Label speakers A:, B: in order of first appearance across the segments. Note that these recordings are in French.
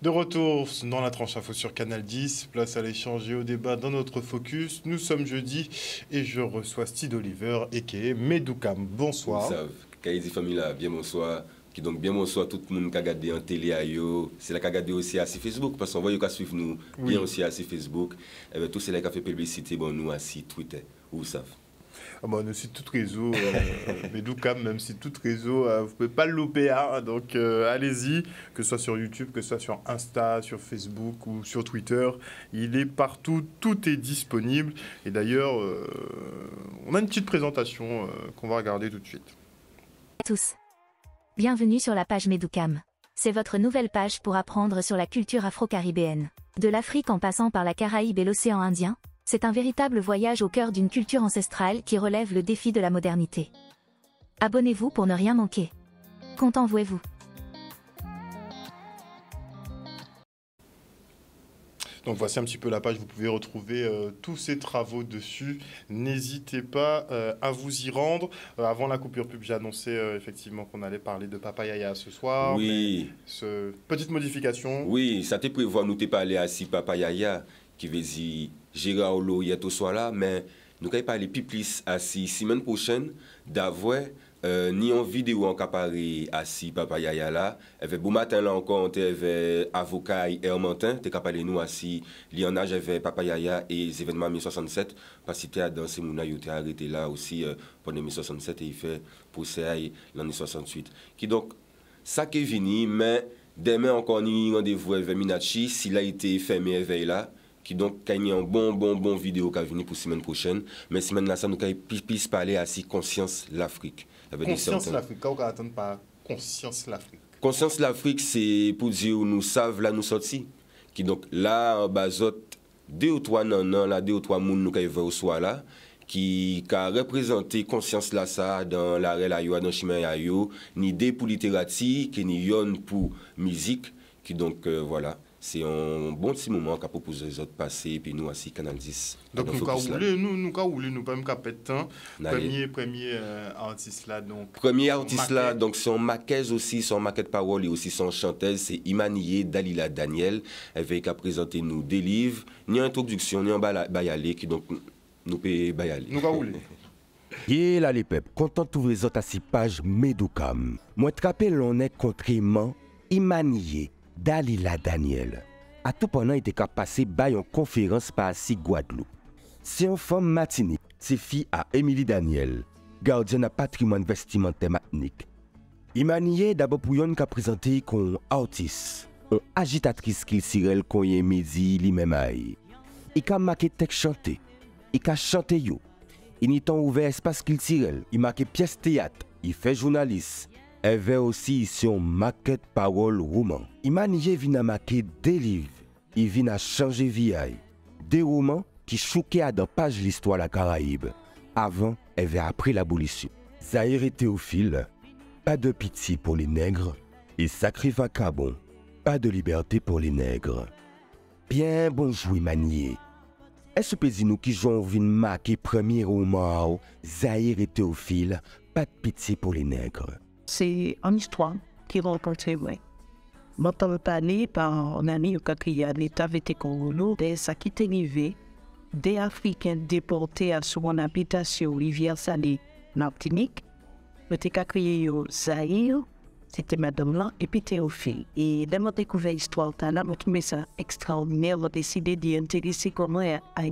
A: De retour dans la tranche info sur Canal 10, place à l'échange et au débat dans notre focus. Nous sommes jeudi et je reçois Steve Oliver a.k.a. Medoukam. Bonsoir.
B: Kaïdi famille là, bien bonsoir. Qui donc bien bonsoir tout le monde qui a regardé en télé à yo. C'est là qui a regardé aussi à Facebook parce qu'on voit que suivre nous bien aussi à Facebook. Et bien, tout c'est là qui a fait publicité bon nous à Twitter. Où ça?
A: Nous c'est tout réseau, Medoukam, même si tout réseau, vous ne pouvez pas le louper, hein, donc allez-y, que ce soit sur YouTube, que ce soit sur Insta, sur Facebook ou sur Twitter, il est partout, tout est disponible. Et d'ailleurs, on a une petite présentation qu'on va regarder tout de suite.
C: Tous. Bienvenue sur la page Medoukam. C'est votre nouvelle page pour apprendre sur la culture afro-caribéenne. De l'Afrique en passant par la Caraïbe et l'océan Indien, c'est un véritable voyage au cœur d'une culture ancestrale qui relève le défi de la modernité. Abonnez-vous pour ne rien manquer. Compte envouez-vous.
A: Donc voici un petit peu la page, vous pouvez retrouver tous ces travaux dessus. N'hésitez pas à vous y rendre. Avant la coupure pub, j'ai annoncé effectivement qu'on allait parler de Papa Yaya ce soir.
B: Oui.
A: Petite modification.
B: Oui, ça te prévoit, nous t'es parlé à si Papa Yaya, qui veut dire Gérard Olo, il y a tout soir là, mais nous allons parler plus à si semaine prochaine d'avoir ni en vidéo en caparé à si Papa Yaya là. Avec bon matin là encore, on avait avocat et Hermantin, tu parlé nous à si Lionage avait Papa Yaya et les événements 1067, parce que tu as dansé Mouna, tu as arrêté là aussi pendant 1067 et il fait procès l'année 68. Qui donc, ça qui est venu, mais demain encore, ni rendez-vous avec Minachi, s'il a été fermé éveil là. Qui donc a un bon vidéo qui va venir pour la semaine prochaine. Mais semaine là, ça nous puisse parler à si Conscience l'Afrique.
A: Conscience l'Afrique, quand on attend pas Conscience l'Afrique.
B: Conscience l'Afrique, c'est pour dire où nous savons là nous sortis. Qui donc là, en bas, 2 ou 3 nan, là, 2 ou 3 moun nous qui au soir là, qui a représenté Conscience là ça dans l'arrêt là, dans le chemin là, ni des pour littérature, qui ni yon pour musique, qui donc voilà. C'est un bon petit moment qu'a proposé les autres passer et puis nous aussi Canal 10.
A: Donc nous pas même qu'à temps. Premier artiste là donc.
B: Premier artiste là donc son maquette aussi, son maquette parole et aussi son chanteuse c'est Imanié Dalila Daniel avec à présenter nous des livres, ni introduction ni en bayalé qui donc nous peut bayaler.
A: Nous rouler.
D: Yeah là les peuples, content de les autres à si page Medoukam. Moi te rappelle on est contrairement Imanié Dalila Daniel. À tout pendant, il était qu'à passer by en conférence par si Guadeloupe. C'est une femme Martinique, c'est fille à Émilie Daniel, gardienne à patrimoine vestimentaire matinique. Imanié d'abord pour yon qu'a présenté comme artiste, une agitatrice qu'il sirel qu'on y midi lui-même aïe. Il a marqué texte chanté, il a chanté yo. Il n'y a ouvert espace qu'il sirel, il marqué pièce théâtre, il fait journaliste. Elle avait aussi son maquette parole roman. Imanié vient à marquer des livres. Il vient à changer vie. Des romans qui choquaient à dans page l'histoire de la Caraïbe. Avant et après l'abolition. Zahir et Théophile, pas de pitié pour les nègres. Et Sacré Vacabon, pas de liberté pour les nègres. Bien bonjour Imanié. Est-ce que nous qui jouons vient marquer premier roman Zahir et Théophile, pas de pitié pour les nègres.
E: C'est une histoire qui rencontre vrai. Je m'entends parler par un ami qui a l'État été congolais, de ça qui est arrivé, des Africains déportés à son habitation rivière Salée, Martinique. Je t'ai créé Zahir, c'était madame là, et puis Théophile. Et là, j'ai découvert l'histoire, là, je trouvais ça extraordinaire, j'ai décidé d'y intéresser comment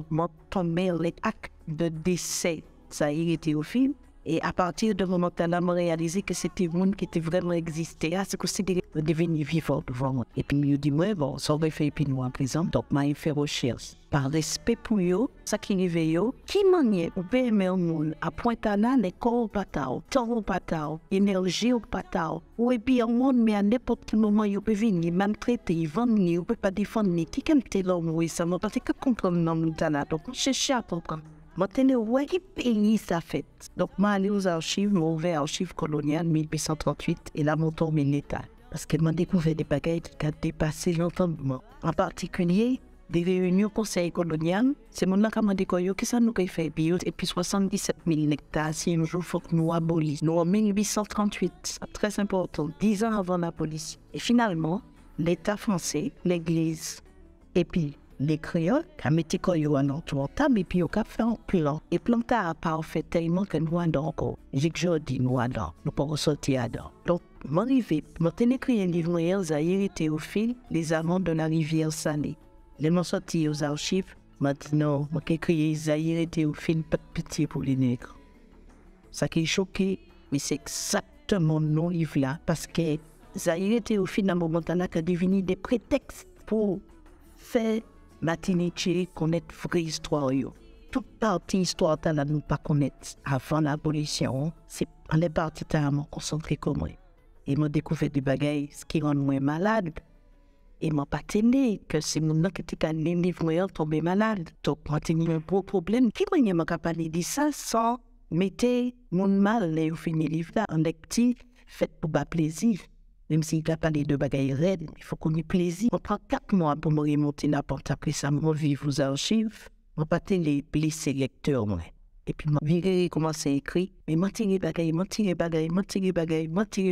E: m'a tombé les actes de décès Zahir et Théophile. Et à partir de ce moment-là, j'ai réalisé que c'était un monde qui était vraiment existé. C'est considéré devenir vivant devant moi. Et puis, je me dis, bon, ça aurait fait puis nous à présent. Donc, j'ai fait recherche. Par respect pour eux, ça qui arrive, qui manière ou permet au monde à pointer là les corps au patao, temps au patao, énergie au patao. Ou et puis, au monde, mais à n'importe quel moment, ils peuvent venir maltraiter, vendre, ils ne peuvent pas défendre. Qui est l'homme, oui, ça m'a parce que comprendre nous là. Donc, je cherche à comprendre. Maintenant, ouais, quel pays ça fait? Donc, je suis allé aux archives, j'ai ouvert l'archive coloniale 1838 et là, je suis tombé l'État. Parce que j'ai découvert des bagages qui ont dépassé l'entendement. En particulier, des réunions conseil colonial, c'est mon qui m'a dit que ça nous a fait et puis 77 000 hectares, si un jour il faut que nous abolissions. Nous en 1838, c'est très important, 10 ans avant l'abolition. Et finalement, l'État français, l'Église, et puis les créoles, qui mettent koyo en table, et puis ils ont fait un plan. Et plan a parfait tellement que nous avons encore. J'ai que dit nous avons, nous pouvons sortir dedans. Donc, m'arrivé, j'ai écrit un livre, Zahir et Théophile, les amants de la rivière Salée. Les m'ont sorti aux archives, maintenant, j'ai écrit Zahir et Théophile, pas de pitié pour les nègres. Ça qui est choqué, mais c'est exactement non livre là, parce que Zahir et Théophile, dans le moment où on a devenu des prétextes pour faire Martinique connaître vraie histoire. Toute partie histoire que nous pas connaître avant l'abolition, c'est on est parti tellement concentré comme moi. Et m'a découvert des bagailles qui rend moi malade. Et m'a pas tenu que c'est mon qui était les livres tombé malade. Donc moi j'ai un gros problème. Qui m'a m'a capable de ça sans mettre mon mal et au fini livre là en petit fait pour bas plaisir. Même s'il a parlé de bagailles raides, il faut qu'on ait plaisir. On prend 4 mois pour me remonter n'importe après ça, me vivre aux archives. Je pas les blessés lecteurs, moi. Et puis, je commence à écrire. Mais je tire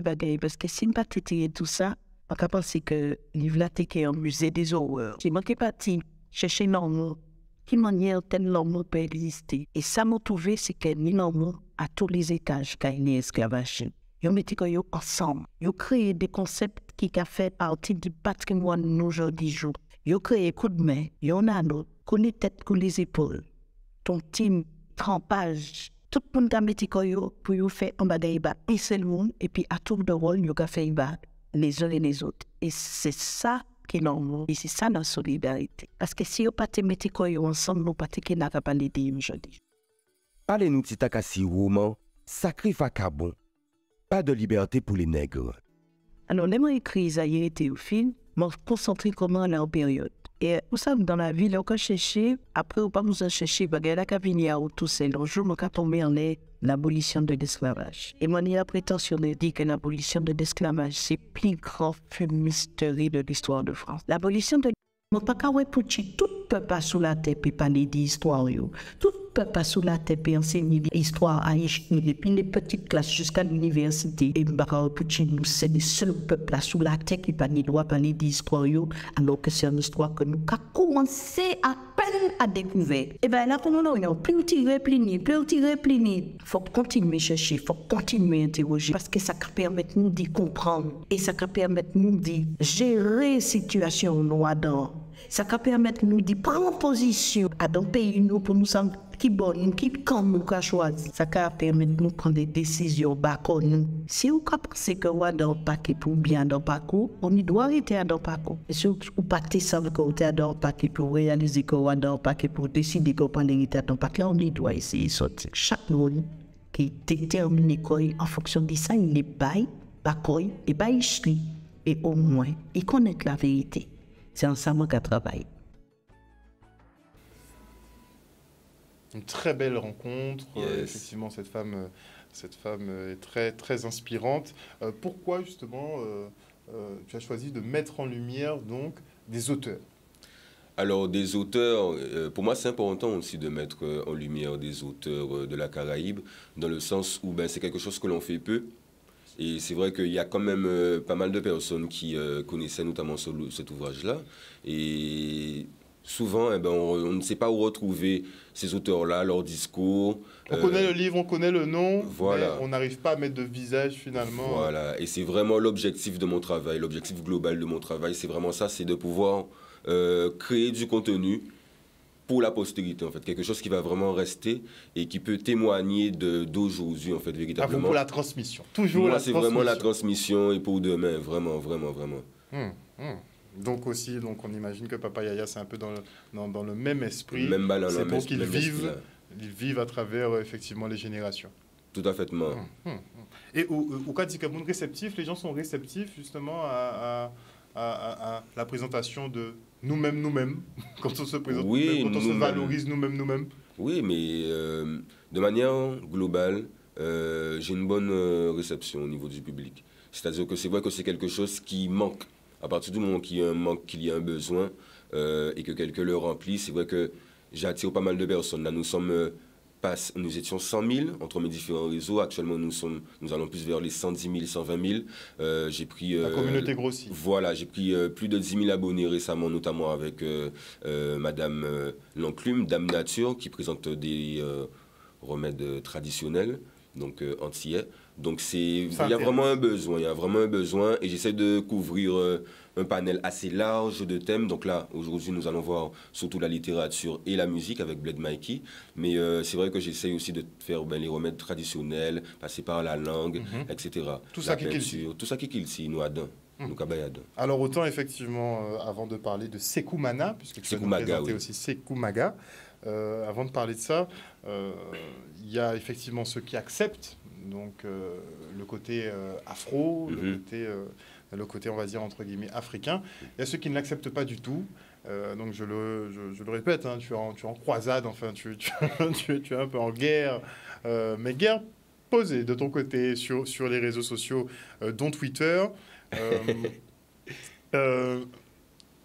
E: bagaille, parce que si je ne pas tirer tout ça, je pense que le livre là, c'est un musée des horreurs. Je suis parti chercher l'amour. Quelle manière tel l'amour peut exister? Et ça m'a trouvé, c'est que l'amour à tous les étages, quand il y a esclavage. Ils mettent ensemble. Ils créent des concepts qui ont fait partie du patrimoine de nos jours. Ils créent coup de main. Il y en a d'autres. Connaît tête que les épaules. Ton team, trempage. Tout le monde a mis pour faire un bagaille et c'est le monde. Et puis à tour de rôle, ils ont fait les uns et les autres. Et c'est ça qui est normal. Et c'est ça la solidarité. Parce que si on ne met pas ensemble, nous ne pouvons pas l'aider aujourd'hui.
D: Parlez-nous de Takasi roman, Sacré Vacabon. Pas de liberté pour les nègres.
E: Alors, les mots écrits Zahir et Théophile m'ont concentré comment à la période. Et vous savez, dans la ville, on peut chercher, après, on peut nous chercher, parce que la cabine ou tout c'est le jour, on peut tomber en l'abolition de l'esclavage. Et moi, il a prétention de dire que l'abolition de l'esclavage, c'est le plus grand fumisterie de l'histoire de France. L'abolition de l'esclavage, on ne peut pas pousser tout le peuple sous la tête et parler d'histoire. Tout le peuple sous la tête et enseigner l'histoire à l'échelle, depuis les petites classes jusqu'à l'université. Et nous, c'est le seul peuple sous la tête qui ne doit pas parler d'histoire, alors que c'est une histoire que nous avons commencé à peine à découvrir. Et bien là, pour nous, plus tirer, plus tirer. Il faut continuer à chercher, il faut continuer à interroger, parce que ça permet de nous d'y comprendre et ça permet de nous de gérer la situation là-dedans. Ça permet de nous de prendre position à dans pays nous pour nous sentir qui bon, qui quand nous avons choisi. Ça permet de nous prendre des décisions bas nous. Si vous pensez que vous êtes dans le paquet pour bien dans le parcours, on y doit arrêter dans le parcours. Et si vous partez sans que vous êtes dans le paquet pour réaliser que vous êtes dans le paquet pour décider que vous prendre l'héritage dans le paquet, on y doit essayer de sortir. Chaque monde qui détermine en fonction de ça, il est bail, bakoy, et bail et au moins, il connaît la vérité. C'est ensemble qu'on travaille.
A: Une très belle rencontre.
B: Yes.
A: Effectivement, cette femme est très, très inspirante. Pourquoi, justement, tu as choisi de mettre en lumière donc, des auteurs?
B: Alors, des auteurs, pour moi, c'est important aussi de mettre en lumière des auteurs de la Caraïbe, dans le sens où c'est quelque chose que l'on fait peu. Et c'est vrai qu'il y a quand même pas mal de personnes qui connaissaient notamment cet ouvrage-là. Et souvent, on ne sait pas où retrouver ces auteurs-là, leurs discours.
A: On connaît le livre, on connaît le nom,
B: voilà.
A: Mais on n'arrive pas à mettre de visage finalement.
B: Voilà, et c'est vraiment l'objectif de mon travail, l'objectif global de mon travail, c'est vraiment ça, c'est de pouvoir créer du contenu pour la postérité, en fait, quelque chose qui va vraiment rester et qui peut témoigner d'aujourd'hui, en fait, véritablement.
A: Pour la transmission, toujours
B: moi,
A: la
B: c'est
A: transmission.
B: vraiment la transmission et pour demain, vraiment.
A: Donc aussi, on imagine que Papa Yaya, c'est un peu dans le même esprit.
B: Même balance,
A: c'est pour qu'ils vivent à travers, effectivement, les générations.
B: Tout à fait.
A: Et au cas d'Ikaboun réceptif, les gens sont réceptifs, justement, à la présentation de nous-mêmes, quand on se présente, quand on se valorise nous-mêmes.
B: Oui, mais de manière globale, j'ai une bonne réception au niveau du public. C'est-à-dire que c'est vrai que c'est quelque chose qui manque. À partir du moment qu'il y a un manque, qu'il y a un besoin et que quelqu'un le remplit, c'est vrai que j'attire pas mal de personnes. Là, nous sommes nous étions 100 000 entre mes différents réseaux. Actuellement, nous allons plus vers les 110 000, 120 000. J'ai pris...
A: La communauté grossit.
B: Voilà, j'ai pris plus de 10 000 abonnés récemment, notamment avec Madame L'Enclume, Dame Nature, qui présente des remèdes traditionnels, donc antillais. Donc il y a vraiment un besoin, et j'essaie de couvrir un panel assez large de thèmes. Donc là, aujourd'hui, nous allons voir surtout la littérature et la musique avec Bled Mikey, mais c'est vrai que j'essaie aussi de faire les remèdes traditionnels, passer par la langue, etc.
A: Tout ça qui
B: kilsi, nous adon.
A: Alors autant effectivement, avant de parler de Sekou Mana, puisque tu vas nous présenter aussi Sekou Maga, avant de parler de ça, il y a effectivement ceux qui acceptent donc le côté afro, le côté on va dire entre guillemets africain. Il y a ceux qui ne l'acceptent pas du tout. Donc je le répète, hein, tu es en croisade, enfin tu es un peu en guerre, mais guerre posée de ton côté sur les réseaux sociaux, dont Twitter.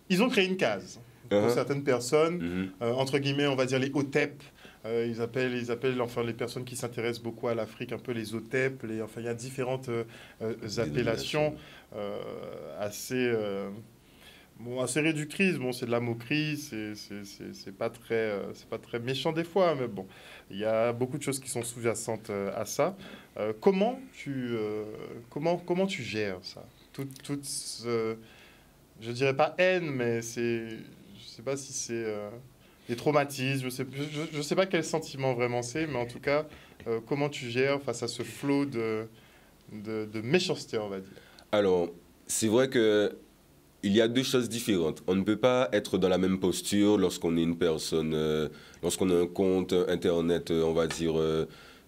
A: Ils ont créé une case pour certaines personnes, entre guillemets, on va dire les OTEP. Ils appellent enfin les personnes qui s'intéressent beaucoup à l'Afrique un peu les OTEP. Enfin, il y a différentes appellations assez réductrices. Bon, c'est de la moquerie, c'est pas très méchant des fois, mais bon, il y a beaucoup de choses qui sont sous-jacentes à ça. Comment tu gères ça? Toute je dirais pas haine, mais je sais pas si c'est des traumatismes, je sais pas quel sentiment vraiment c'est, mais en tout cas, comment tu gères face à ce flot de méchanceté, on va dire?
B: Alors, c'est vrai que il y a deux choses différentes. On ne peut pas être dans la même posture lorsqu'on est une personne, lorsqu'on a un compte internet, on va dire,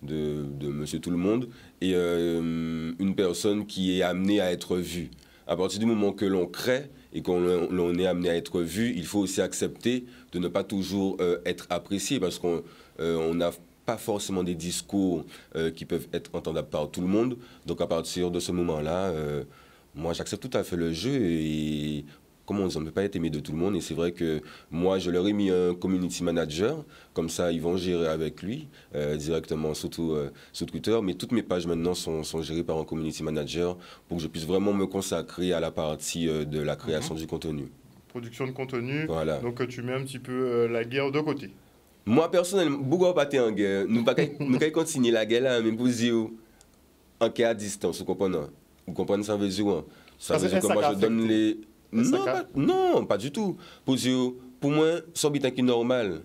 B: de Monsieur Tout-le-Monde, et une personne qui est amenée à être vue. À partir du moment que l'on crée et qu'on est amené à être vu, il faut aussi accepter de ne pas toujours être apprécié, parce qu'on n'a pas forcément des discours qui peuvent être entendables par tout le monde. Donc à partir de ce moment-là, moi j'accepte tout à fait le jeu, et comment on dit, on ne peut pas être aimé de tout le monde. Et c'est vrai que moi, je leur ai mis un community manager. Comme ça, ils vont gérer avec lui directement, surtout sur Twitter. Mais toutes mes pages maintenant sont gérées par un community manager pour que je puisse vraiment me consacrer à la partie de la création du contenu.
A: Production de contenu.
B: Voilà.
A: Donc tu mets un petit peu la guerre de côté.
B: Moi, personnellement, beaucoup pas en guerre. Nous ne continuer la guerre là, mais pour dire en cas à distance, vous comprenez? Vous comprenez ça veut dire? Ça veut dire que moi, je donne les... Non, pas du tout. Pour moi, c'est un bitin qui est normal.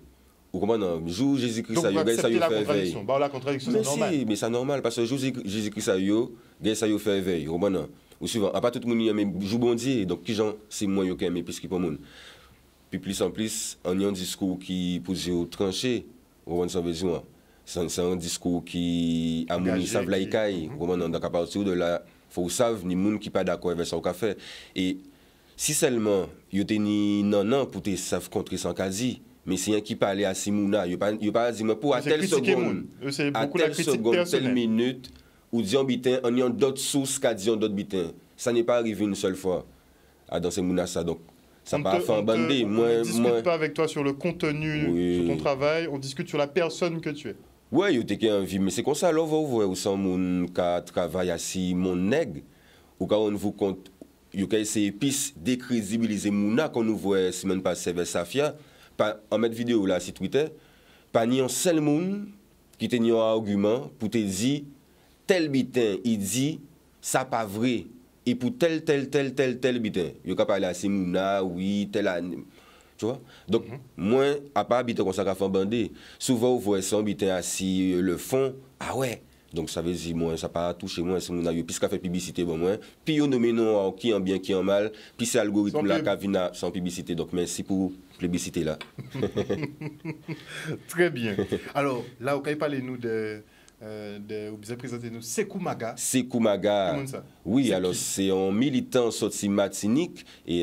B: Vous comprenez? Jour Jésus-Christ, ça y est, ça y fait veille.
A: Bah, la contradiction, c'est normal.
B: Mais c'est normal, parce que jour Jésus-Christ, ça y est, ça y fait veille. Vous comprenez? Ou suivant, à part tout le monde, mais jour bon Dieu, donc qui gens, c'est moi qui aime plus qu'il pour monde. Puis plus en plus, on a un discours qui pose tranché. Vous comprenez ça veut dire? C'est un discours qui harmonise sa vlaïkaï. Vous comprenez? Donc à partir de là, il faut savoir ni monde qui pas d'accord avec ça au café. Et si seulement yo teni non pour te savent contrer sans quasi, mais c'est un qui parlait à Simouna, yo pas dire mais pour à telle seconde, à telle seconde, telle minute, ou disons bitin, on y a d'autres sources qu'a dit d'autres bitins. Ça n'est pas arrivé une seule fois à dans ces mouna ça, donc ça pas fait en bandé.
A: On ne discute pas avec toi sur le contenu, sur ton travail, on discute sur la personne que tu es.
B: Ouais, yo t'es envie, mais c'est comme ça, là, vous voyez, ou sans mon cas travail assis, mon nègre, ou quand on vous compte, yo ka essayer piste décrédibiliser mouna qu'on nous voit semaine passée vers Safia, en mettre vidéo là sur Twitter, pas ni un seul monde qui te un argument pour te dire tel bitin, il dit ça pas vrai, et pour tel bitin, yo ka parler à ces mouna, oui, tel année. Tu vois? Donc, moi, à part habiter comme ça, qu'à faire bander, souvent, vous voyez ça, habiter assis le fond, ah ouais. Donc, ça veut dire, moi, ça pas touché moi, c'est mon avis, puisqu'à fait publicité, bon, moi. Puis, on nomme non, qui en bien, qui en mal, puis c'est l'algorithme là, qui vient sans publicité. Donc, merci pour publicité là.
A: Très bien. Alors, là, vous pouvez parler-nous vous avez présenté nous Sekou Maga.
B: Sekou Maga.
A: Comment ça?
B: Oui, alors c'est un militant sorti Martinique et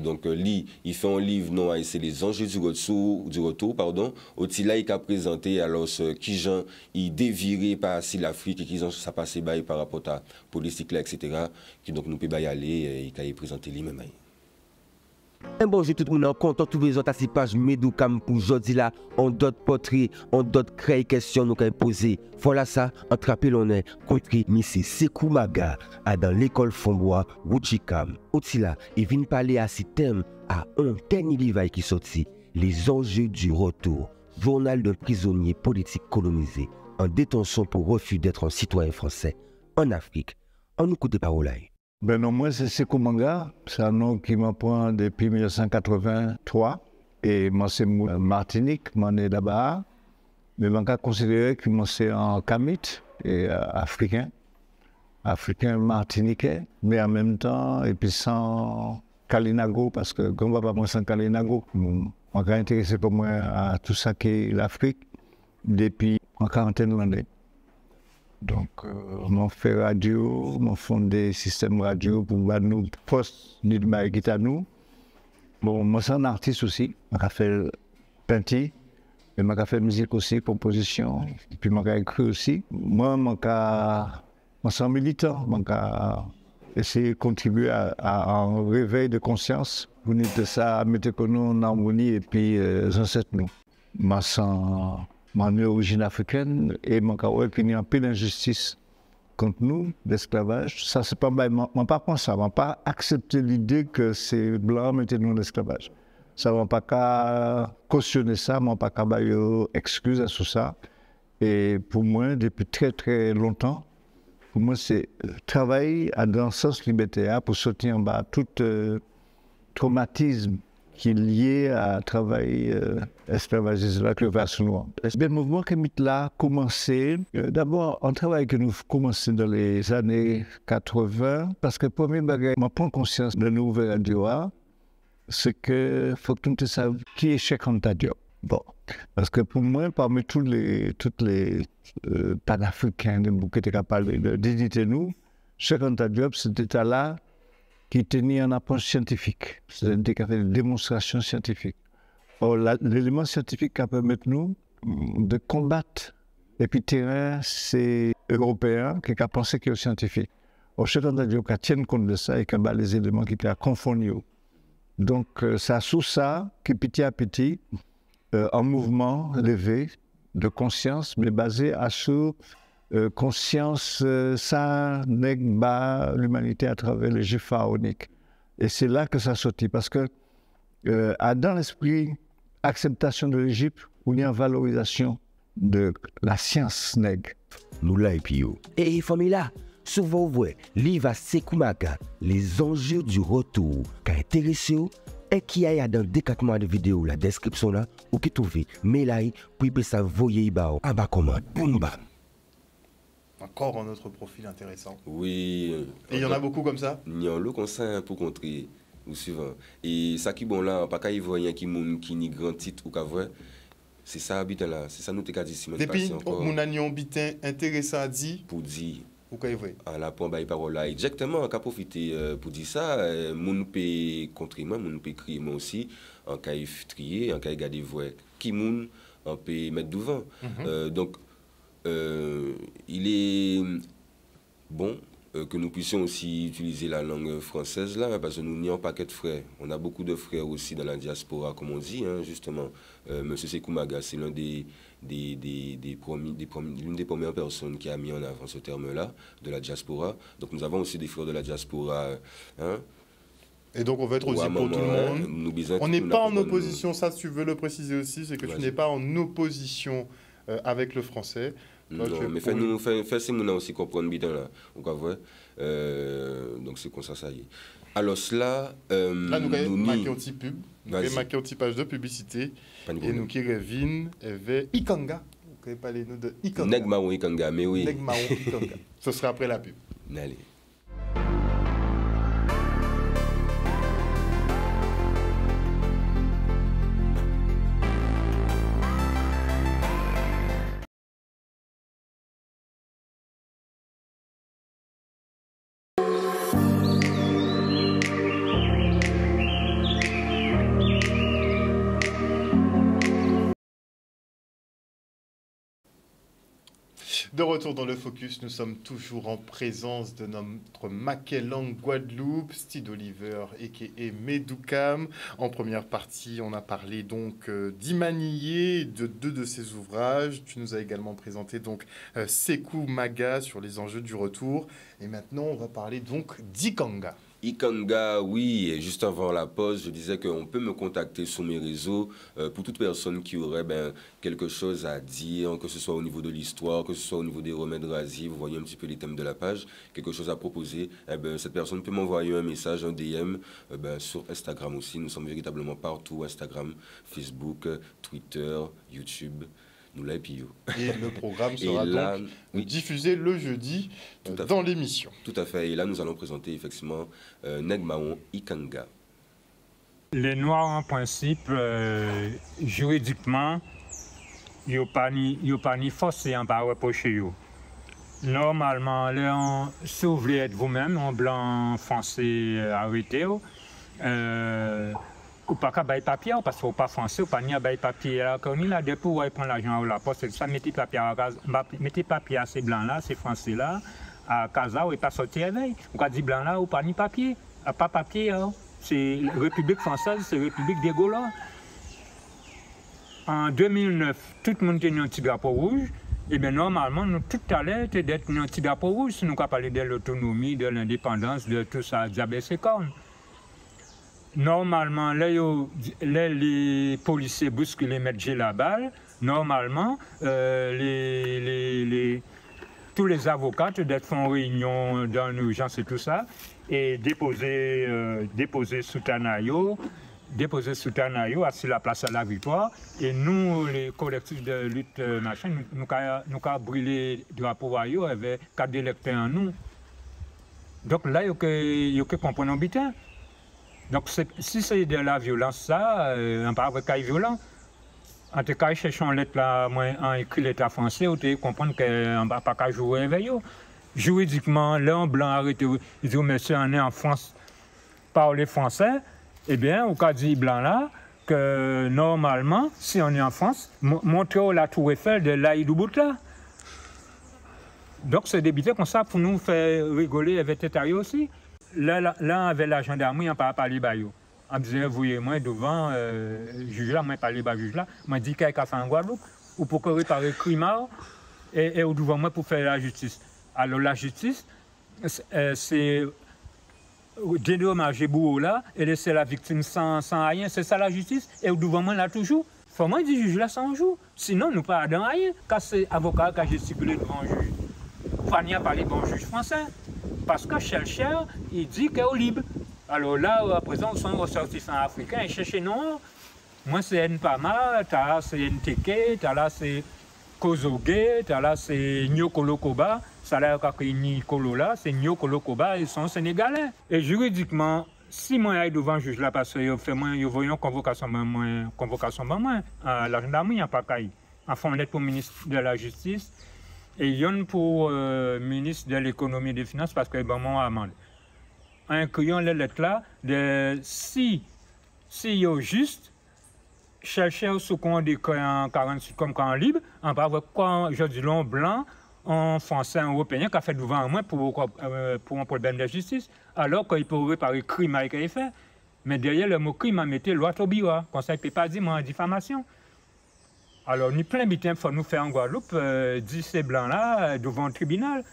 B: donc il fait un livre non c'est les enjeux du retour pardon. Aussi là il a présenté alors qui gens il déviré par l'Afrique et qui gens ça passé par rapport à politique là etc. Qui donc nous peut y aller et il a présenté lui même.
D: Bonjour tout le monde, content de trouver les autres à ces pages Medoukam pour aujourd'hui là, on d'autres portraits, on d'autres créer questions nous poser. Voilà ça, attraper l'on est contre M. Sekou Maga à dans l'école Fombois Wuchikam. Outil là, il vient parler à ces thèmes à un dernier livre qui sorti, les enjeux du retour, journal d'un prisonnier politique colonisé en détention pour refus d'être un citoyen français en Afrique. On nous écoute des paroles là.
F: Ben non, moi c'est Sekou Maga, c'est un nom qui m'apprend depuis 1983 et moi c'est Martinique, moi né là-bas, mais je suis considéré que moi c'est un Kamite et africain martiniquais, mais en même temps et puis sans Kalinago parce que comme papa moi sans Kalinago, je suis intéressé pour moi à tout ça qui est l'Afrique depuis en quarantaine d'années. Donc, on fait radio, on fondé système radio pour nous poste ni de marquer à nous. Bon, moi c'est un artiste aussi, je fait peinture, mais je fait musique aussi, composition, et puis je écrit aussi. Moi, je suis un militant, je essayer de contribuer à un réveil de conscience. Vous dites ça, mettez que nous en harmonie et puis les ancêtres nous. Moi, mon origine africaine et mon caractère qu'il y a un peu d'injustice contre nous, l'esclavage. Ça, c'est pas mal. Je ne pas penser ça. Je ne pas accepter l'idée que ces blancs mettaient nous en esclavage. Ça ne va pas cautionner ça, je ne pas excuse à tout ça. Et pour moi, depuis très très longtemps, pour moi, c'est travailler dans le sens liberté pour sortir en bas tout traumatisme qui est lié à travail esclavagiste là que va se noir. Le mouvement qui est là a commencé, d'abord un travail que nous avons commencé dans les années 80, parce que pour moi, je prends conscience de la nouvelle radio, c'est que faut que tu saches qui est Cheikh Anta Diop. Bon, parce que pour moi, parmi toutes les panafricains qui étaient capables de dignité nous, Cheikh Anta Diop, c'était là qui tenait une approche scientifique, c'est-à-dire qui a fait des démonstrations scientifiques. Or, l'élément scientifique qui permet nous de combattre l'épiterrain, c'est européen qui a pensé qu'il est scientifique. Or, Cheikh Anta Diop qui tient compte de ça et qui a les éléments qui étaient confondus. Donc, c'est sous ça que petit à petit, un mouvement levé de conscience, mais basé sur conscience, ça nègre bas l'humanité à travers les jeux pharaoniques. Et c'est là que ça sortit, parce que dans l'esprit, acceptation de l'Égypte, où il y a une valorisation de la science nègre.
D: Nous là et puis yo. Et famille là, souvent vous voyez, livre à Sekou Maga, les enjeux du retour, qui a intéressé et qui a dans le décattement de vidéo, la description là, ou qui trouve, mais là, puis ça voyez bao, à bas commande, boum bam.
A: Encore un autre profil intéressant.
B: Oui.
A: Et il y en a beaucoup comme ça?
B: Il y en a beaucoup comme ça pour contrer, ou suivant. Et ça qui bon là, pas qu'il voit qui ni grand titre ou qu'à voir, c'est ça habitant là, c'est ça nous t'ai dit si
A: depuis mon agnon bitin intéressant à dire
B: pour dire
A: ou qu'à vrai.
B: À la point bail parole là exactement qu'à profiter pour dire ça, mon peut contrer moi, mon peut crier moi aussi en cas trier, en cas garder voir qui moun on peut mettre devant. Donc il est bon que nous puissions aussi utiliser la langue française là, parce que nous n'y avons pas que de frères. On a beaucoup de frères aussi dans la diaspora, comme on dit, hein, justement. Monsieur Sekou Maga, c'est l'une des premières personnes qui a mis en avant ce terme-là, de la diaspora. Donc nous avons aussi des frères de la diaspora. Hein,
A: et donc on veut être aussi pour tout le monde. On n'est pas en opposition, ça tu veux le préciser aussi, c'est que tu n'es pas en opposition avec le français.
B: Non, mais fais ces mots aussi comprendre bien là. Donc c'est comme ça, ça y est. Alors cela,
A: là nous avons marqué un petit pub, nous avons marqué un petit page de publicité, et nous qui reviennent vers Ikanga. Vous pouvez parler nous de Ikanga.
B: Neg Marron Ikanga, mais oui.
A: Neg Marron Ikanga. Ce sera après la pub.
B: Allez.
A: De retour dans le Focus, nous sommes toujours en présence de notre Maquelang Guadeloupe, Steve Oliver a.k.a. Medoukam. En première partie, on a parlé donc d'Imanié, de 2 de ses ouvrages. Tu nous as également présenté donc Sekou Maga sur les enjeux du retour. Et maintenant, on va parler donc d'Ikanga.
B: Ikanga, oui, et juste avant la pause, je disais qu'on peut me contacter sur mes réseaux pour toute personne qui aurait quelque chose à dire, que ce soit au niveau de l'histoire, que ce soit au niveau des remèdes rasés, vous voyez un petit peu les thèmes de la page, quelque chose à proposer, cette personne peut m'envoyer un message, un DM sur Instagram aussi. Nous sommes véritablement partout, Instagram, Facebook, Twitter, YouTube.
A: Et le programme sera donc diffusé le jeudi dans l'émission.
B: Tout à fait. Et là, nous allons présenter effectivement Negmaon Ikanga.
G: Les Noirs, en principe, juridiquement, ils n'ont pas ni forcé en pas reprocher. Normalement, si vous voulez être vous-même, en blanc français arrêté, ou pas qu'à bailler papier, parce qu'il ne faut pas français, ou pas ni à bailler papier. Quand on a des pour prendre l'argent à la poste, ça, mettez papier à ces blancs-là, ces français-là, à Casa, ou pas sortir avec. On a dit blanc-là, ou pas ni papier. Pas papier, c'est la République française, c'est la République des Gaulois. En 2009, tout le monde était un petit drapeau rouge. Et bien normalement, nous tout à l'heure, était d'être un petit drapeau rouge, si nous avons parlé de l'autonomie, de l'indépendance, de tout ça, diabète et cornes. Normalement, là, les policiers bousculent et mettent la balle. Normalement, tous les avocats d'être font réunion dans l'urgence et tout ça, et déposer soutanayo assis la place à la victoire. Et nous, les collectifs de lutte machin, nous avons brûlé le drapeau avec 4 électeurs en nous. Donc là, il y a que comprendre en bitin. Donc, si c'est de la violence, ça, on parle avec cas violent. En tout cas, cherchons lettre là, moi, en écrit l'État français, vous devez comprendre qu'on ne va pas jouer avec eux. Juridiquement, là, en blanc arrêté, ils disent, monsieur, on est en France, parler français. Eh bien, au cas dit blanc là, que normalement, si on est en France, montrez la tour Eiffel de l'Aïdouboutla. Donc, c'est des billets comme ça pour nous faire rigoler avec les aussi. Là, avec la gendarmerie, on ne parle pas les baillots. On disait, voyez-moi devant le juge là, moi, parler le juge là, moi, dit qu'il y a fait en Guadeloupe, ou pour réparer le crime, et devant moi pour faire la justice. Alors, la justice, c'est dédommager Bourreau là, et laisser la victime sans rien, c'est ça la justice, et devant moi là toujours. Faut moi dire juge là 100 jours, sinon nous pas dans rien, car c'est avocat qui a gesticulé devant le juge. Fanny a parlé bon juge français. Parce que Cher, il dit qu'il est libre. Alors là, à présent, on sont ressortissants africains et cherchent non. Moi, c'est Npama, là, c'est Nteke, là, c'est Kozoge, là, c'est Nyokolokoba. Ça là, Nyokolola, c'est Nyokolokoba, ils sont sénégalais. Et juridiquement, si moi, je suis devant le juge là, parce que je vois une convocation, la gendarmerie n'a pas caillé. Enfin, on est pour le ministre de la Justice. Et il y en a pour ministre de l'économie et des finances parce que mon amende. En criant les lettres là, si il y a juste, chercher sous compte des en 48 comme quand libre, on va avoir quoi, je dis long blanc, en français, en européen, qui a fait devant moi pour un problème de justice, alors qu'il peut réparer le crime qu'il a fait. Mais derrière le mot crime, on mettait loi Tobiwa. Comme ça, il ne peut pas dire moi en diffamation. Alors, nous plein de temps, il faut nous faire en Guadeloupe, dire ces blancs-là, devant le tribunal.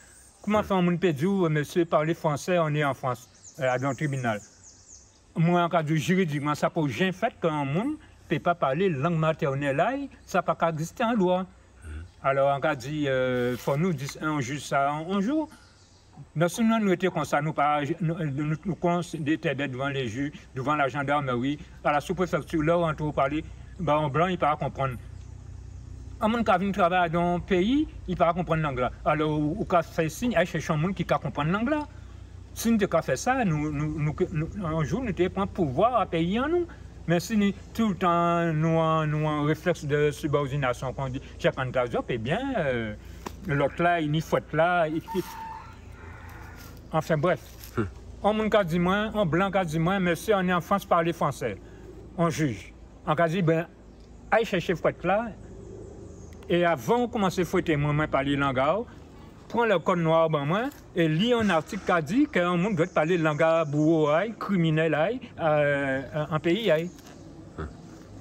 G: Comment fait on peut dire, monsieur, parler français, on est en France, dans le tribunal. Moi, en cas de juridiquement, ça pose rien fait qu'un monde ne peut pas parler langue maternelle là, ça n'a pas exister en loi. Alors, en cas de il faut nous dire un juge ça un jour. Mais sinon, nous étions comme ça, nous étions devant les juges, devant la gendarmerie, à la sous-préfecture, là où on peut parler, en blanc, il ne peut pas comprendre. Un monde qui a venu travailler dans un pays, il ne peut pas comprendre l'anglais. Alors, on fait signe, il cherche un monde qui peut comprendre l'anglais. Si nous avons fait ça, un jour, nous avons un pouvoir à payer en nous. Mais si tout le temps, nous avons un réflexe de subordination, qu'on dit, chacun de job, eh bien, l'autre là, il n'y faut là. Enfin, bref. Un monde qui a dit moi, un blanc qui a dit moi, monsieur, on est en France, parler français. On juge. On a dit, ben, allez chercher fouette là. Et avant de commencer à fouetter moi parler langage, prends le code noir ben moi et lis un article qui dit qu'un monde doit parler langage bourreau criminel en pays.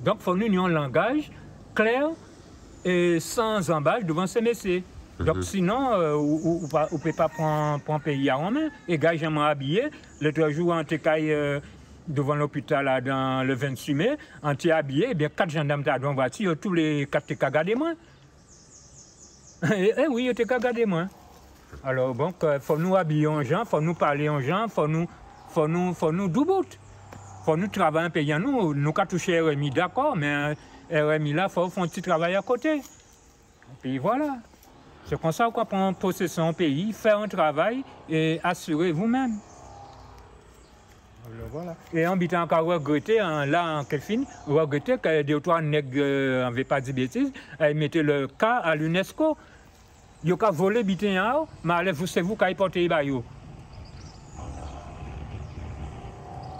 G: Donc il faut nous un langage clair et sans embâche devant ces messieurs. Donc sinon, on ne peut pas prendre un pays en main. Et gars, j'aime habillé. L'autre jour, en TKI devant l'hôpital dans le 28 mai, en habillé, eh bien 4 gendarmes dans la voiture, tous les 4 TK gardés moi. Oui, ils étaient gardés moi. Alors donc, il faut nous habiller en gens, il faut nous parler en gens, il faut nous doubout. Il faut nous travailler un pays en nous. Nous avons touché RMI, d'accord, mais RMI là, il faut faire un petit travail à côté. Et puis voilà. C'est comme ça qu'on prend possession du pays, faire un travail et assurer vous-même. Voilà. Et on a encore regretté, là en Kelfine, regretté que 2 ou 3 nègres n'avaient pas dit bêtises, ils mettaient le cas à l'UNESCO. Ils ont volé bitin, mais c'est vous qui avez porté les baillots.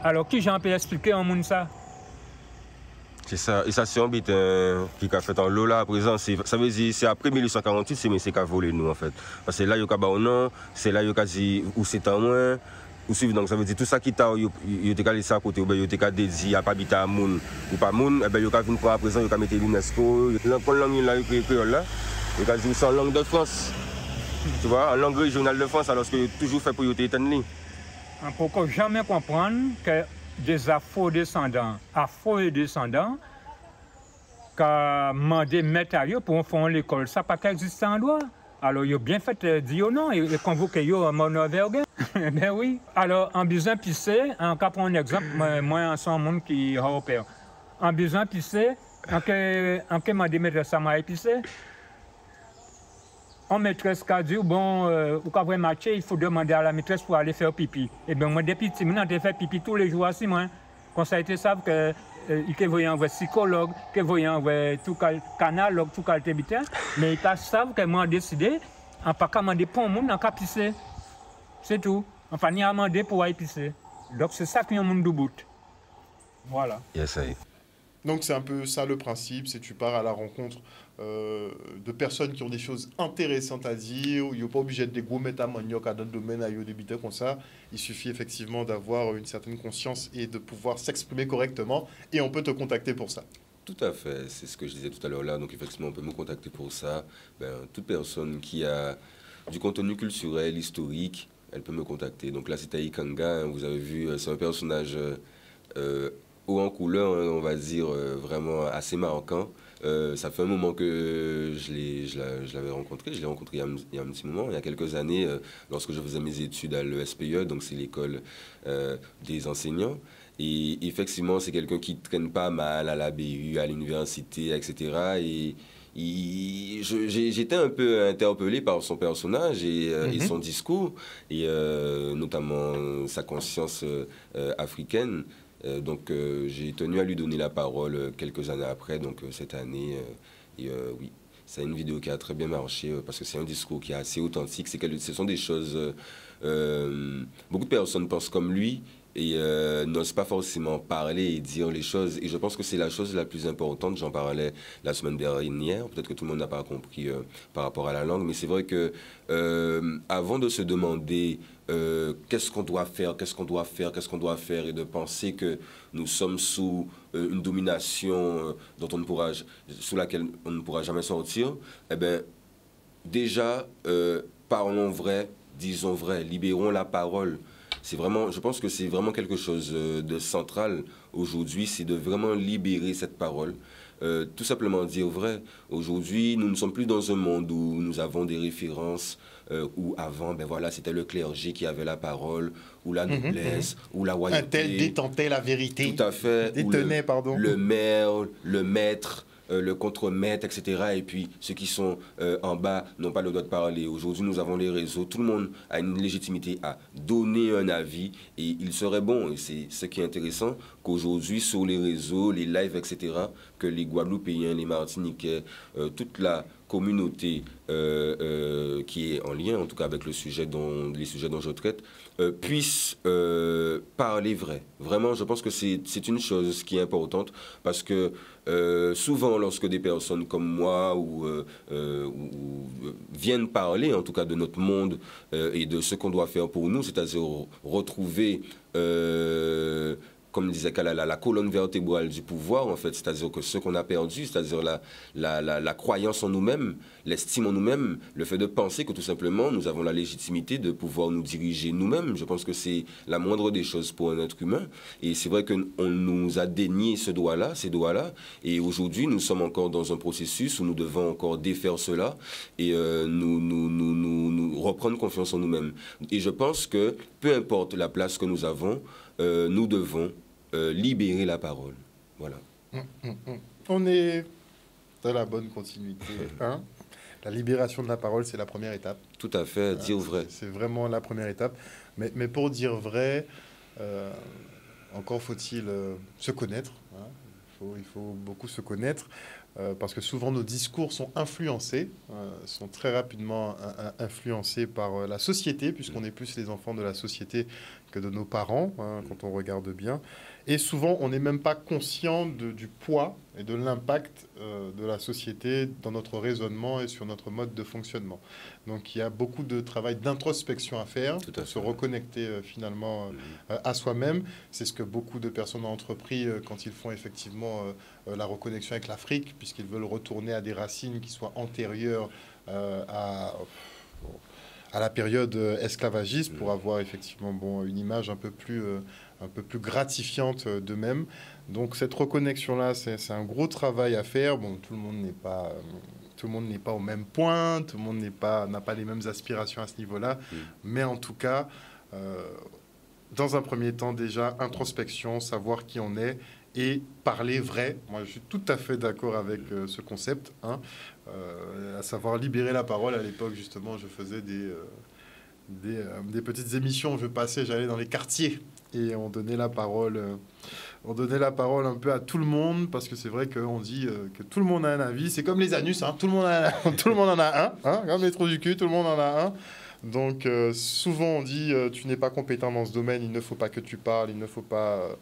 G: Alors qui j'en peux expliquer en monde ça?
B: C'est ça, et ça c'est un bit qui a fait en l'eau là à présent, ça veut dire c'est après 1848 c'est monsieur qui a volé nous en fait. Parce que là il y a un nom, c'est là il y a dit où c'est en moins, ou suivre donc ça veut dire tout ça qui t'a il a laissé à côté ou bien il a dédié à pas habiter à moun ou pas moun, et bien il a venir prendre à présent, il a mettre l'UNESCO, la langue là il créole là, il a dit c'est en langue de France. Tu vois, en langue régionale de France alors que toujours fait pour y être étendu.
G: On ne peut jamais comprendre que des afro-descendants qui ont demandé mettre à eux pour faire l'école. Ça n'a pas existé en droit. Alors, ils ont bien fait dire non et convoqué eux à Monovergue. Ben oui. Alors, en besoin de pisser, en cas pour un exemple, moi, je suis un monde qui est européen. En besoin de pisser, en cas m'a demandé ça m'a épicé. En maîtresse qui a dit, bon, pour avoir matché, il faut demander à la maîtresse pour aller faire pipi. Et bien, moi, depuis petit, j'ai fait pipi tous les jours aussi, moi. Quand ça a été ça, que il voyait un psychologue, qu'il voyait un tout canal, tout caltébiteur, mais ils savent que moi, décidé, en pas commander pour le monde, en cas pisser. C'est tout. Enfin, ni à demander pour aller pisser. Donc, c'est ça qui est un monde de bout. Voilà.
B: Yes,
A: donc c'est un peu ça le principe, c'est tu pars à la rencontre de personnes qui ont des choses intéressantes à dire, il n'y a pas obligé d'être des gros métamaniaques à d'autres domaines, à débiter comme ça. Il suffit effectivement d'avoir une certaine conscience et de pouvoir s'exprimer correctement et on peut te contacter pour ça.
B: Tout à fait, c'est ce que je disais tout à l'heure là, donc effectivement on peut me contacter pour ça. Toute personne qui a du contenu culturel, historique, elle peut me contacter. Donc là c'est Taï Kanga, vous avez vu, c'est un personnage haut en couleur, on va dire, vraiment assez marquant. Ça fait un moment que je l'avais rencontré. Je l'ai rencontré il y a un petit moment, il y a quelques années, lorsque je faisais mes études à l'ESPE, donc c'est l'école des enseignants. Et effectivement, c'est quelqu'un qui ne traîne pas mal à la BU, à l'université, etc. Et j'étais un peu interpellé par son personnage et son discours, et notamment sa conscience africaine. Donc j'ai tenu à lui donner la parole quelques années après, donc cette année. Oui, c'est une vidéo qui a très bien marché parce que c'est un discours qui est assez authentique. Ce sont des choses... beaucoup de personnes pensent comme lui et n'osent pas forcément parler et dire les choses. Et je pense que c'est la chose la plus importante. J'en parlais la semaine dernière. Peut-être que tout le monde n'a pas compris par rapport à la langue. Mais c'est vrai que avant de se demander qu'est-ce qu'on doit faire, et de penser que nous sommes sous une domination sous laquelle on ne pourra jamais sortir, eh bien, déjà, parlons vrai, disons vrai, libérons la parole. Je pense que c'est vraiment quelque chose de central aujourd'hui, c'est de vraiment libérer cette parole. Tout simplement dire vrai. Aujourd'hui, nous ne sommes plus dans un monde où nous avons des références où avant, ben voilà, c'était le clergé qui avait la parole, ou la noblesse, ou la royauté.
A: Un tel détentait la vérité.
B: Tout à fait.
A: Détenait, pardon.
B: Le maire, le maître, le contre-maître, etc. Et puis ceux qui sont en bas n'ont pas le droit de parler. Aujourd'hui, nous avons les réseaux. Tout le monde a une légitimité à donner un avis. Et il serait bon, et c'est ce qui est intéressant, qu'aujourd'hui, sur les réseaux, les lives, etc., que les Guadeloupéens, les Martiniquais, toute la communauté qui est en lien, en tout cas avec les sujets dont je traite, puissent parler vrai. Vraiment, je pense que c'est une chose qui est importante parce que souvent, lorsque des personnes comme moi viennent parler, en tout cas, de notre monde et de ce qu'on doit faire pour nous, c'est-à-dire retrouver comme disait Kalala, la colonne vertébrale du pouvoir, en fait, c'est-à-dire que ce qu'on a perdu, c'est-à-dire la croyance en nous-mêmes, l'estime en nous-mêmes, le fait de penser que tout simplement, nous avons la légitimité de pouvoir nous diriger nous-mêmes. Je pense que c'est la moindre des choses pour un être humain. Et c'est vrai qu'on nous a dénié ces droits-là. Et aujourd'hui, nous sommes encore dans un processus où nous devons encore défaire cela et nous reprendre confiance en nous-mêmes. Et je pense que, peu importe la place que nous avons, nous devons libérer la parole. Voilà.
A: On est dans la bonne continuité. Hein. La libération de la parole, c'est la première étape.
B: Tout à fait, dire vrai.
A: C'est vraiment la première étape. Mais pour dire vrai, encore faut-il se connaître. Hein. Il faut beaucoup se connaître. Parce que souvent nos discours sont influencés, sont très rapidement influencés par la société, puisqu'on est plus les enfants de la société que de nos parents, hein, quand on regarde bien. Et souvent, on n'est même pas conscient du poids et de l'impact de la société dans notre raisonnement et sur notre mode de fonctionnement. Donc, il y a beaucoup de travail d'introspection à faire pour se reconnecter finalement à soi-même. C'est ce que beaucoup de personnes ont entrepris quand ils font effectivement la reconnexion avec l'Afrique, puisqu'ils veulent retourner à des racines qui soient antérieures à la période esclavagiste pour avoir effectivement une image un peu plus gratifiante d'eux-mêmes. Donc cette reconnexion-là, c'est un gros travail à faire. Bon, tout le monde n'est pas au même point, tout le monde n'a pas les mêmes aspirations à ce niveau-là, mais en tout cas, dans un premier temps déjà, introspection, savoir qui on est et parler vrai. Moi, je suis tout à fait d'accord avec ce concept, hein. À savoir libérer la parole. À l'époque, justement, je faisais des petites émissions. J'allais dans les quartiers et on donnait la parole un peu à tout le monde, parce que c'est vrai qu'on dit que tout le monde a un avis. C'est comme les anus, hein. Tout le monde en a un, hein. Comme les trous du cul, tout le monde en a un. Donc souvent on dit tu n'es pas compétent dans ce domaine, il ne faut pas que tu parles, il ne faut pas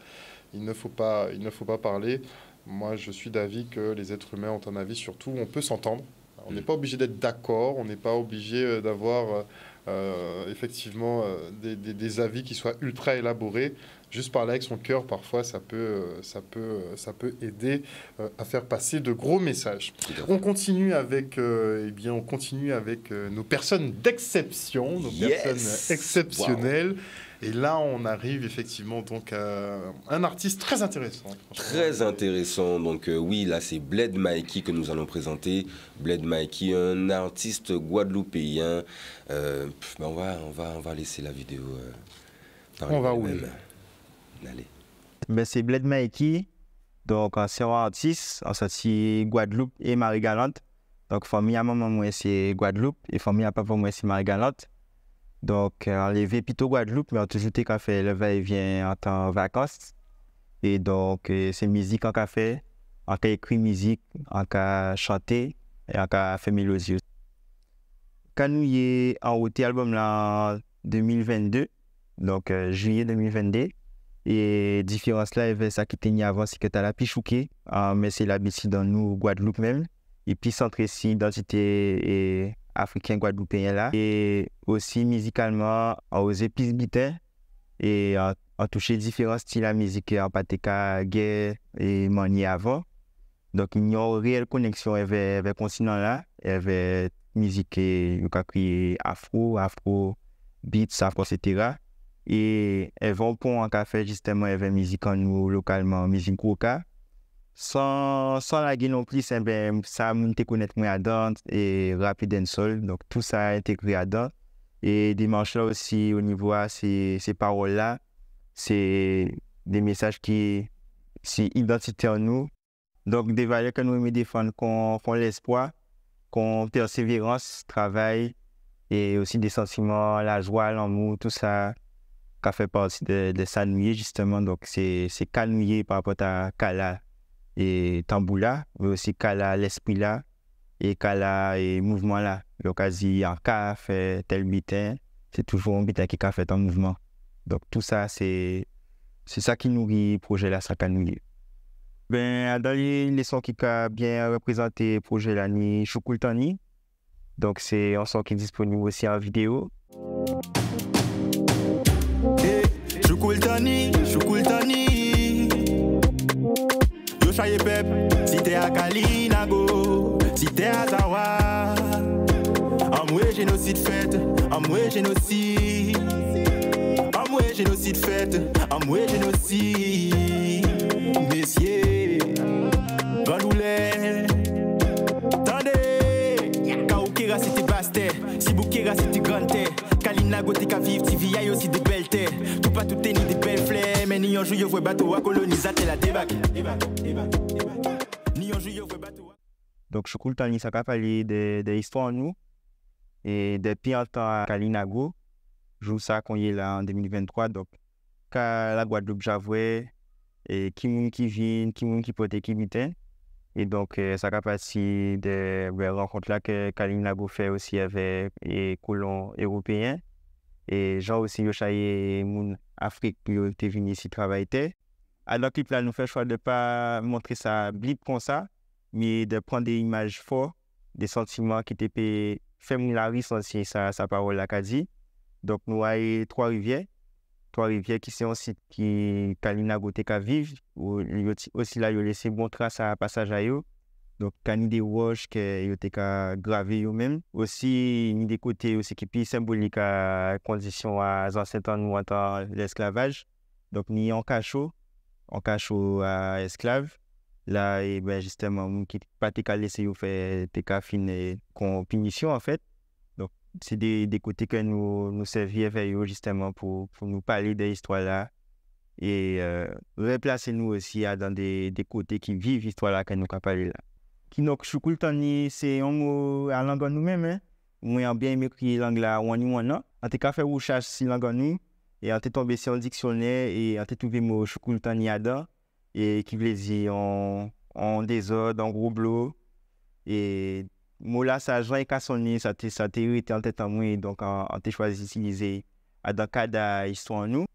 A: parler. Moi, je suis d'avis que les êtres humains ont un avis sur tout. On peut s'entendre. On n'est pas obligé d'être d'accord. On n'est pas obligé d'avoir effectivement des avis qui soient ultra élaborés. Juste parler avec son cœur, parfois, ça peut aider à faire passer de gros messages. On continue avec nos personnes d'exception, nos personnes exceptionnelles. Wow. Et là, on arrive effectivement donc à un artiste très intéressant.
B: Très intéressant. Donc oui, là, c'est Bled Mikey que nous allons présenter. Bled Mikey, un artiste guadeloupéen. On va laisser la vidéo.
A: On va où?
B: Allez.
H: C'est Bled Mikey. Donc, c'est un artiste. C'est Guadeloupe et Marie-Galante. Donc, famille à maman, moi, c'est Guadeloupe. Et famille à papa, moi, c'est Marie-Galante. Donc, on levé plutôt Guadeloupe, mais on a toujours été qu'à faire le va-et-vient en temps de vacances. Et donc, c'est musique en café, on a écrit musique, on a chanté et on a fait mélodie. Quand nous y en route album là en 2022, donc juillet 2022, et différence là, il y avait ça qui était avant, c'est que tu as la pichouquée, mais c'est l'habitude dans nous, Guadeloupe même, et puis centré ici, identité et africain guadeloupéen là, et aussi musicalement aux épices bitins et en touché différents styles de musique en patéka guerre et manier avant. Donc il y a une réelle connexion avec le continent là, avec musique qui a afro beats, afro, etc. Et elles vont pour un café justement avec musique en nous localement, musique coca. Sans la gueule non plus, ça me connaître moins à danse et rapid and soul. Donc tout ça intégré à danse. Et dimanche là aussi, au niveau de ces paroles-là, c'est des messages qui sont identité en nous. Donc des valeurs que nous aimons défendre, qu'on l'espoir, qu'on persévérance, travail, et aussi des sentiments, la joie, l'amour, tout ça. qui fait partie de Sanouye, justement. Donc, c'est Kanouye par rapport à Kala et Tamboula, mais aussi Kala, l'esprit là, et Kala et mouvement là. Donc, quasi en Ka fait tel bitin, c'est toujours un bitin qui a fait un mouvement. Donc, tout ça, c'est ça qui nourrit le projet là, ça Kanouye. Ben, dans les sons qui a bien représenté le projet là, ni Choukoultani. Donc, c'est un son qui est disponible aussi en vidéo.
I: Choukoultani, yo chaye pep, si t'es à Kalinago, si t'es à Zawa, amoué génocide fait, amoué génocide, amoué génocide fait, amoué génocide, messieurs, Gandoulet, tendez, Kaoukira c'était Basté, Siboukira c'était Grande Kalinago t'es qu'à vivre, Tivia y aussi des belles terres. Tout pas tout est ni des belles fleurs, mais ni un jour yo voit bateau à coloniser la débac. Ni un jour yo voit bateau.
H: Donc Choukoultani ça a parlé de l'histoire en nous et depuis un temps à Kalinago, joue ça qu'on y est là en 2023. Donc quand la Guadeloupe j'avouais et qui vient, qui porte qui mitin. Et donc, ça a partie des rencontres là que Kalinago fait aussi avec les colons européens. Et gens aussi, yo chaye moun Afrique, qui étaient venus ici travailler. Alors, clip là, nous fait le choix de ne pas montrer ça blip comme ça, mais de prendre des images fortes, des sentiments qui étaient fait moun la ressentir sa parole là qu'a dit. Donc, nous avons Trois-Rivières qui c'est un site qui Kalinago te ka vivre aussi là yo laissé bon trace à passage à yo. Donc kani des roches que yo te ka gravé yo même aussi ni des côtés aussi qui puis symbolique à condition à ancien temps nous en temps l'esclavage. Donc ni en cachot à esclave là et ben justement qui pas te ka laissé yo faire te ka fin con punition en fait. C'est des côtés que nous servions avec eux justement pour nous parler de l'histoire là et replacer nous aussi dans des côtés qui vivent l'histoire là que nous avons parlé là. Donc Choukoultani c'est un mot à langue nous-mêmes hein. Moi j'ai bien aimé écrire langue là wani wana. On t'a fait recherche sur langue nous et on t'a tombé sur un dictionnaire et on t'a trouvé mot Choukoultani là-dedans et qui veut dire en désordre, en gros bloc et mot là ça joint qu'à sonner ça t'est irrité en tête en moi donc on t'a choisi d'utiliser dans cadre histoire nous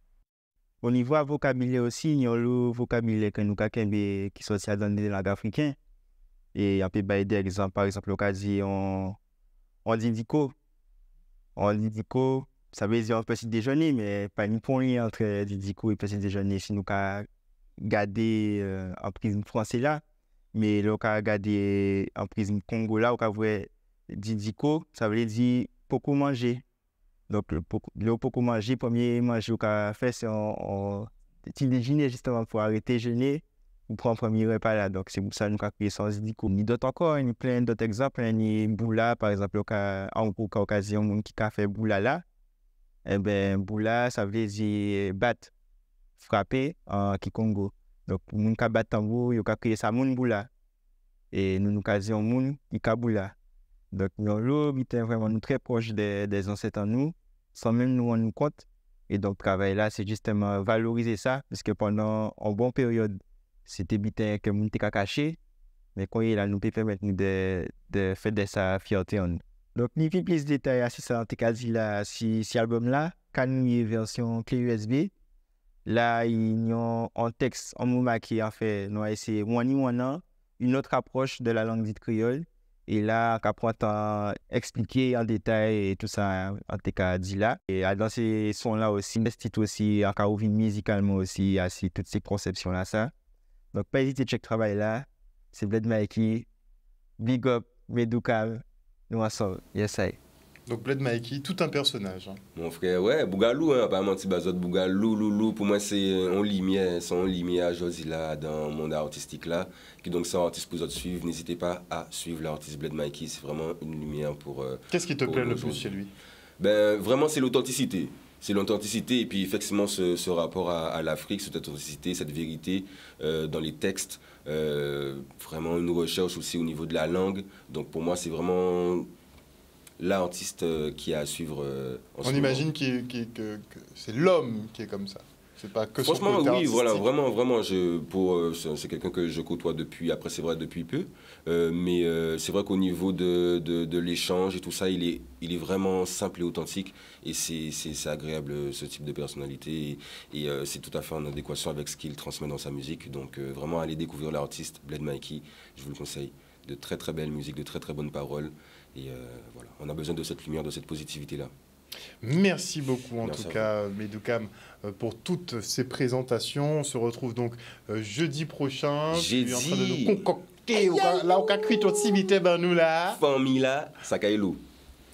H: au niveau vocabulaire aussi il y a le vocabulaire que nous avons qui sorti dans les langues africaines et on peut bailler des exemples par exemple on dit on didico ça veut dire un petit déjeuner mais pas une poignée entre didico et petit déjeuner si nous avons gardé en prisme français là. Mais là, on a regardé en prisme Congo là, on a vu Didiko, ça veut dire beaucoup manger. Donc, le beaucoup manger, premier manger qu'on a fait, c'est un petit déjeuner justement pour arrêter de jeûner ou prendre un premier repas là. Donc, c'est pour ça que nous avons créé sans Didiko. Il y a d'autres encore, il y a plein d'autres exemples. Il y a Boula, par exemple, en occasion, il y a qui a fait Boula là. Eh bien, Boula, ça veut dire battre, frapper en Kikongo. Donc, moun ka bat tambour, yo ka kriye sa moun boula. Et nous avons moun qui ka boula. Donc, nous sommes vraiment très proches des ancêtres en nous, sans même nous rendre compte. Et donc, le travail là, c'est justement valoriser ça, parce que pendant une bonne période, c'était bitin que moun te ka caché, mais quand il est là, nous peut permettre de faire de sa fierté en nous. Donc, ni plus de détails sur ça, on dit là, si album là, Kanouye version clé USB. Là, il y a un texte en mouma qui a fait, nous c'est Wani Wana, une autre approche de la langue dite créole. Et là, on apprend expliquer en détail et tout ça, en tout cas, dit là. Et dans ces sons-là aussi, c'est aussi, en cas où musicalement aussi, à toutes ces conceptions-là, ça. Donc, pas hésiter de check travail là. C'est Bled Mikey, Big Up, Medoukam, nous ensemble. Yes, I.
A: Donc Bled Mikey, tout un personnage. Hein.
B: Mon frère, ouais, Bougalou, hein, pas menti, bazot Bougalou, Loulou, pour moi c'est un lumière, Josie là, dans le monde artistique là, qui donc c'est un artiste pour vous suivre, n'hésitez pas à suivre l'artiste Bled Mikey, c'est vraiment une lumière pour...
A: Qu'est-ce qui te plaît le plus chez lui?
B: Ben, vraiment c'est l'authenticité. C'est l'authenticité et puis effectivement ce rapport à l'Afrique, cette authenticité, cette vérité dans les textes, vraiment une recherche aussi au niveau de la langue. Donc pour moi c'est vraiment... l'artiste qui a à suivre en ce
A: On
B: moment.
A: imagine que c'est l'homme qui est comme ça. C'est pas que son
B: Franchement,
A: côté
B: oui,
A: artistique.
B: voilà, vraiment, c'est quelqu'un que je côtoie depuis, après c'est vrai depuis peu, mais c'est vrai qu'au niveau de l'échange et tout ça, il est vraiment simple et authentique, et c'est agréable ce type de personnalité, et c'est tout à fait en adéquation avec ce qu'il transmet dans sa musique, donc vraiment allez découvrir l'artiste Bled Mikey, je vous le conseille, de très très belles musiques, de très très bonnes paroles, et voilà, on a besoin de cette lumière, de cette positivité-là.
A: Merci beaucoup en
B: Merci
A: tout cas Medoukam pour toutes ces présentations. On se retrouve donc jeudi prochain.
B: Jeudi.
A: Tu es en train de nous concocter. Là, on a cuit ton timité, ben nous là.
B: Famille là, ça caillou.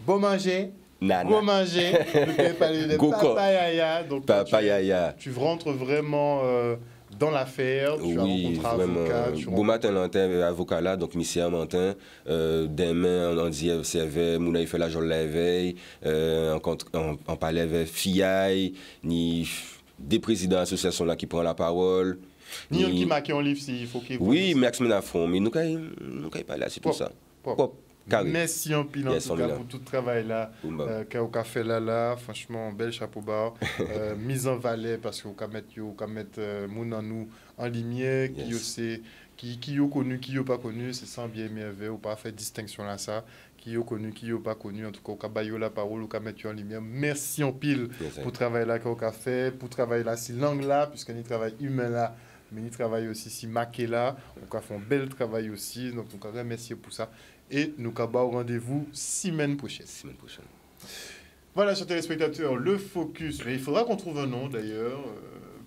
A: Bon manger.
B: Nana.
A: Bon manger. Nous avons parlé de
B: Goko.
A: papaya. Donc
B: Papaya.
A: tu rentres vraiment dans l'affaire. Tu as
B: Oui,
A: rencontré un
B: vraiment.
A: avocat.
B: Bon matin, avocat là, donc monsieur Amantin, demain, on dit c'est Mouna il fait la journée la veille, on parlait avec FIAI, ni des présidents d'association là qui prennent la parole.
A: Ni un qui marque un livre s'il faut qu'il.
B: Oui, Max Menafon, mais nous quand parler, c'est tout ça. Pop. Carré.
A: Merci en pile en
B: Yes,
A: tout cas pour tout le travail là qu'a au fait là franchement bel chapeau bas mise en valeur parce qu'on peut mettre moun en nous en lumière qui sait qui yo connu qui yo pas connu c'est sans bien merveille ou pas faire distinction là ça qui yo connu qui yo pas connu en tout cas au bayo la parole ou ka mettre en lumière merci en pile pour travail là qu'a fait pour travail là si langue là puisque ni travail humain là mais il travaille aussi si maqué là on a fait un bel travail aussi donc on remercier pour ça. Et nous avons au rendez-vous semaine prochaine. Voilà, chers téléspectateurs, le focus. Mais il faudra qu'on trouve un nom d'ailleurs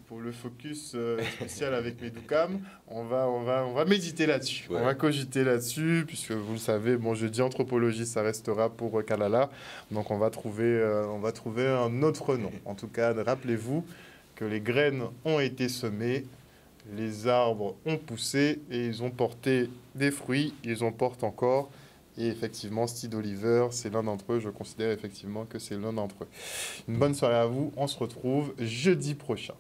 A: pour le focus spécial avec Medoukam. On va méditer là-dessus. Ouais. On va cogiter là-dessus, puisque vous le savez, bon, je dis anthropologie, ça restera pour Kalala. Donc on va trouver un autre nom. En tout cas, rappelez-vous que les graines ont été semées. Les arbres ont poussé et ils ont porté des fruits, ils en portent encore. Et effectivement, Steve Oliver, c'est l'un d'entre eux. Je considère effectivement que c'est l'un d'entre eux. Une bonne soirée à vous. On se retrouve jeudi prochain.